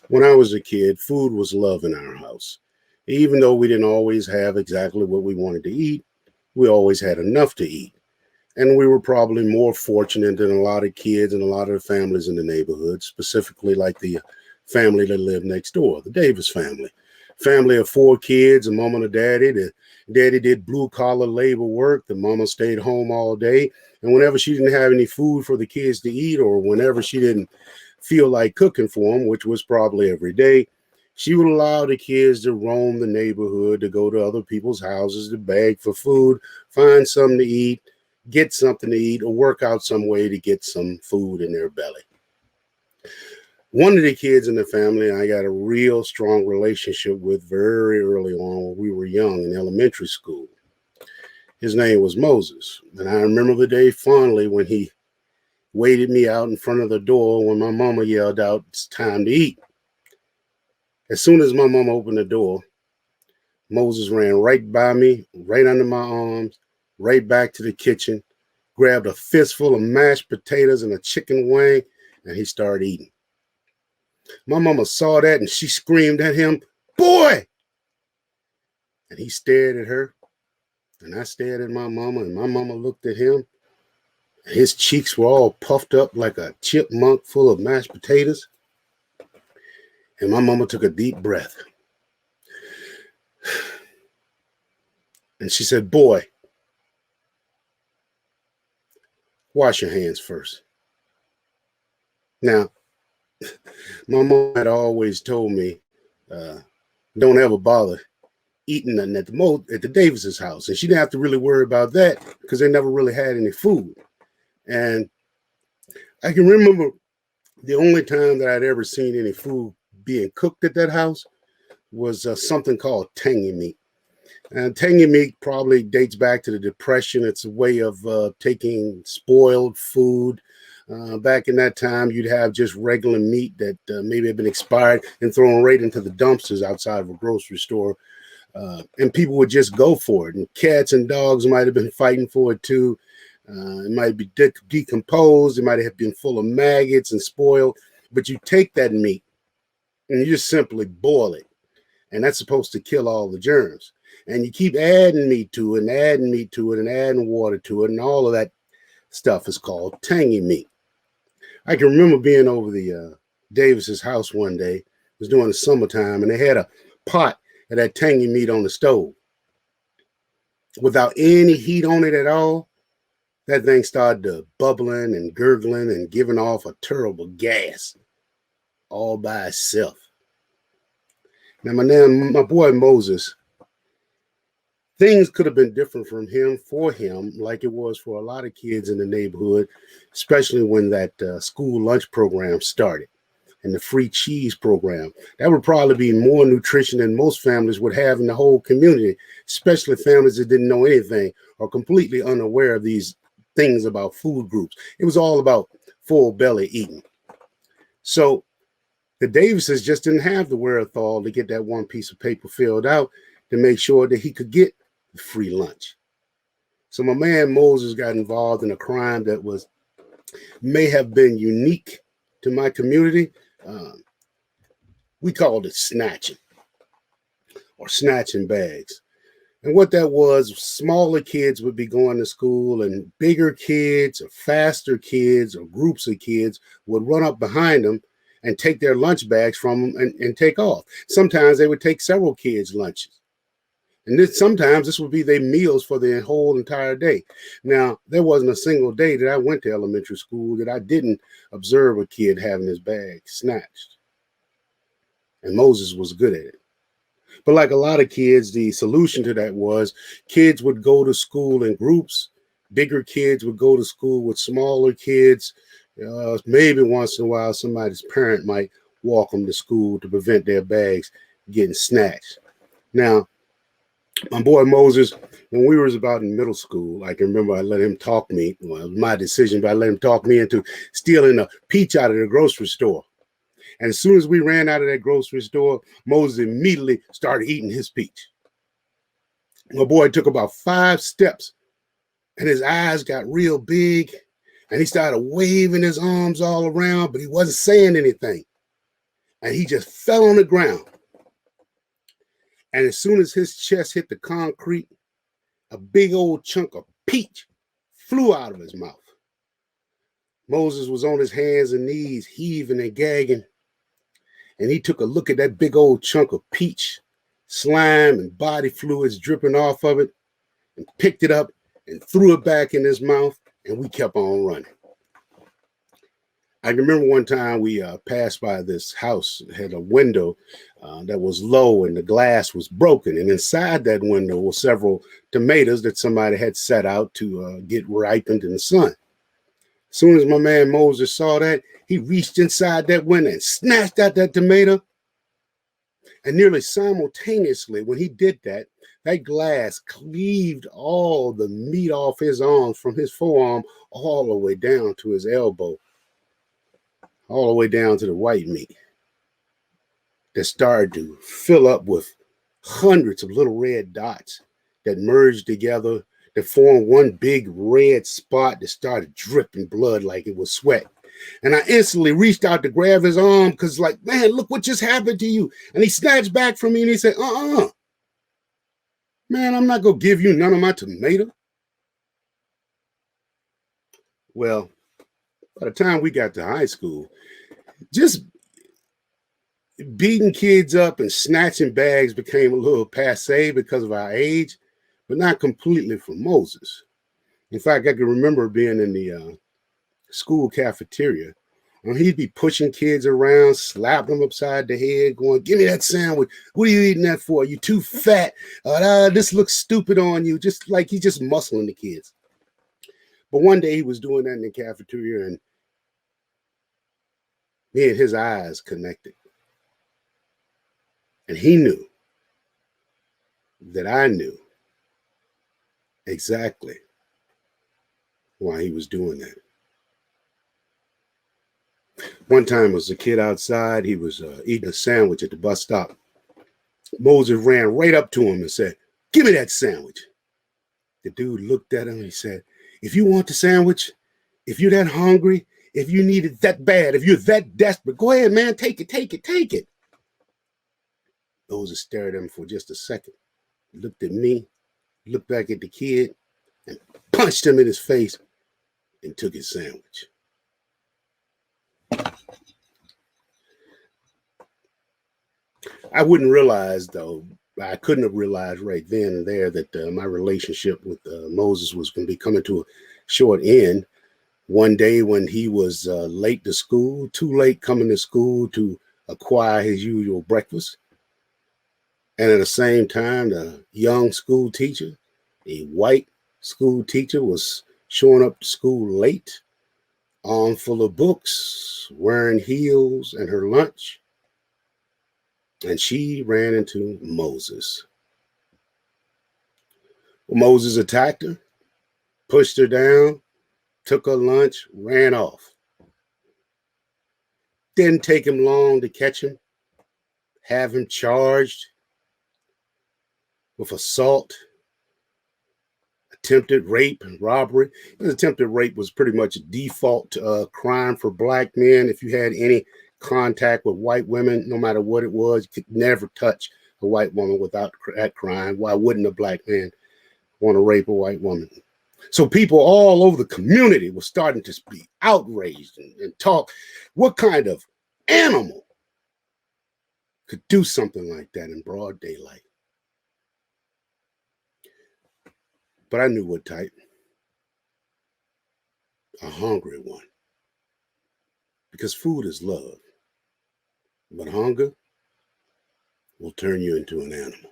When I was a kid, food was love in our house. Even though we didn't always have exactly what we wanted to eat, we always had enough to eat. And we were probably more fortunate than a lot of kids and a lot of the families in the neighborhood, specifically like the family that lived next door, the Davis family. Family of four kids, a mom and a daddy. The daddy did blue collar labor work. The mama stayed home all day. And whenever she didn't have any food for the kids to eat, or whenever she didn't feel like cooking for them, which was probably every day, she would allow the kids to roam the neighborhood, to go to other people's houses, to beg for food, find something to eat, get something to eat, or work out some way to get some food in their belly. One of the kids in the family I got a real strong relationship with very early on when we were young in elementary school. His name was Moses. And I remember the day fondly when he waited me out in front of the door when my mama yelled out, "It's time to eat." As soon as my mama opened the door, Moses ran right by me, right under my arms, right back to the kitchen, grabbed a fistful of mashed potatoes and a chicken wing, and he started eating. My mama saw that and she screamed at him, "Boy!" And he stared at her, and I stared at my mama, and my mama looked at him. His cheeks were all puffed up like a chipmunk full of mashed potatoes. And my mama took a deep breath. And she said, "Boy, wash your hands first." Now, my mom had always told me, uh, don't ever bother eating nothing at the Davis's house. And she didn't have to really worry about that because they never really had any food. And I can remember the only time that I'd ever seen any food being cooked at that house was something called tangy meat. And tangy meat probably dates back to the Depression. It's a way of taking spoiled food. Back in that time, you'd have just regular meat that maybe had been expired and thrown right into the dumpsters outside of a grocery store. And people would just go for it. And cats and dogs might have been fighting for it too. It might be decomposed. It might have been full of maggots and spoiled. But you take that meat and you just simply boil it. And that's supposed to kill all the germs. And you keep adding meat to it and adding meat to it and adding water to it. And all of that stuff is called tangy meat. I can remember being over the Davis's house one day. It was during the summertime. And they had a pot of that tangy meat on the stove. Without any heat on it at all, that thing started to bubbling and gurgling and giving off a terrible gas all by itself. Now, my boy Moses, things could have been different for him, like it was for a lot of kids in the neighborhood, especially when that school lunch program started and the free cheese program. That would probably be more nutrition than most families would have in the whole community, especially families that didn't know anything or completely unaware of these things about food groups. It was all about full belly eating. So the Davises just didn't have the wherewithal to get that one piece of paper filled out to make sure that he could get the free lunch. So my man Moses got involved in a crime that may have been unique to my community. We called it snatching or snatching bags. And what that was, smaller kids would be going to school and bigger kids or faster kids or groups of kids would run up behind them and take their lunch bags from them and take off. Sometimes they would take several kids' lunches. And sometimes this would be their meals for the whole entire day. Now, there wasn't a single day that I went to elementary school that I didn't observe a kid having his bag snatched. And Moses was good at it. But like a lot of kids, the solution to that was kids would go to school in groups. Bigger kids would go to school with smaller kids. Maybe once in a while, somebody's parent might walk them to school to prevent their bags getting snatched. Now, my boy Moses, when we was about in middle school, I can remember I let him talk me. Well, it was my decision, but I let him talk me into stealing a peach out of the grocery store. And as soon as we ran out of that grocery store, Moses immediately started eating his peach. My boy took about 5 steps and his eyes got real big and he started waving his arms all around, but he wasn't saying anything. and he just fell on the ground. And as soon as his chest hit the concrete, a big old chunk of peach flew out of his mouth. Moses was on his hands and knees, heaving and gagging, and he took a look at that big old chunk of peach, slime and body fluids dripping off of it, and picked it up and threw it back in his mouth, and we kept on running. I remember one time we passed by this house, it had a window that was low and the glass was broken. And inside that window were several tomatoes that somebody had set out to get ripened in the sun. As soon as my man Moses saw that, he reached inside that window and snatched out that tomato. And nearly simultaneously, when he did that, that glass cleaved all the meat off his arms from his forearm all the way down to his elbow, all the way down to the white meat that started to fill up with hundreds of little red dots that merged together, that formed one big red spot that started dripping blood like it was sweat. And I instantly reached out to grab his arm because, like, man, look what just happened to you. And he snatched back from me and he said, man, I'm not going to give you none of my tomato. Well, by the time we got to high school, just beating kids up and snatching bags became a little passe because of our age, but not completely for Moses. In fact, I can remember being in the school cafeteria, and he'd be pushing kids around, slapping them upside the head, going, give me that sandwich. What are you eating that for? You too fat. This looks stupid on you. Just like he's just muscling the kids. But one day he was doing that in the cafeteria, and me and his eyes connected. And he knew that I knew exactly why he was doing that. One time was a kid outside. He was eating a sandwich at the bus stop. Moses ran right up to him and said, give me that sandwich. The dude looked at him and he said, if you want the sandwich, if you're that hungry, if you need it that bad, if you're that desperate, go ahead, man, take it, take it, take it. Moses stared at him for just a second. He looked at me, looked back at the kid, and punched him in his face and took his sandwich. I wouldn't realize, though, I couldn't have realized right then and there that my relationship with Moses was going to be coming to a short end. One day when he was late to school, too late coming to school to acquire his usual breakfast. And at the same time, the young school teacher, a white school teacher, was showing up to school late, arm full of books, wearing heels and her lunch. And she ran into Moses. Moses attacked her, pushed her down, took her lunch, ran off. Didn't take him long to catch him, have him charged with assault, attempted rape, and robbery. His attempted rape was pretty much a default crime for black men. If you had any contact with white women, no matter what it was, you could never touch a white woman without that crime. Why wouldn't a black man want to rape a white woman? So people all over the community were starting to be outraged and talk, what kind of animal could do something like that in broad daylight? But I knew what type. A hungry one. Because food is love. But hunger will turn you into an animal.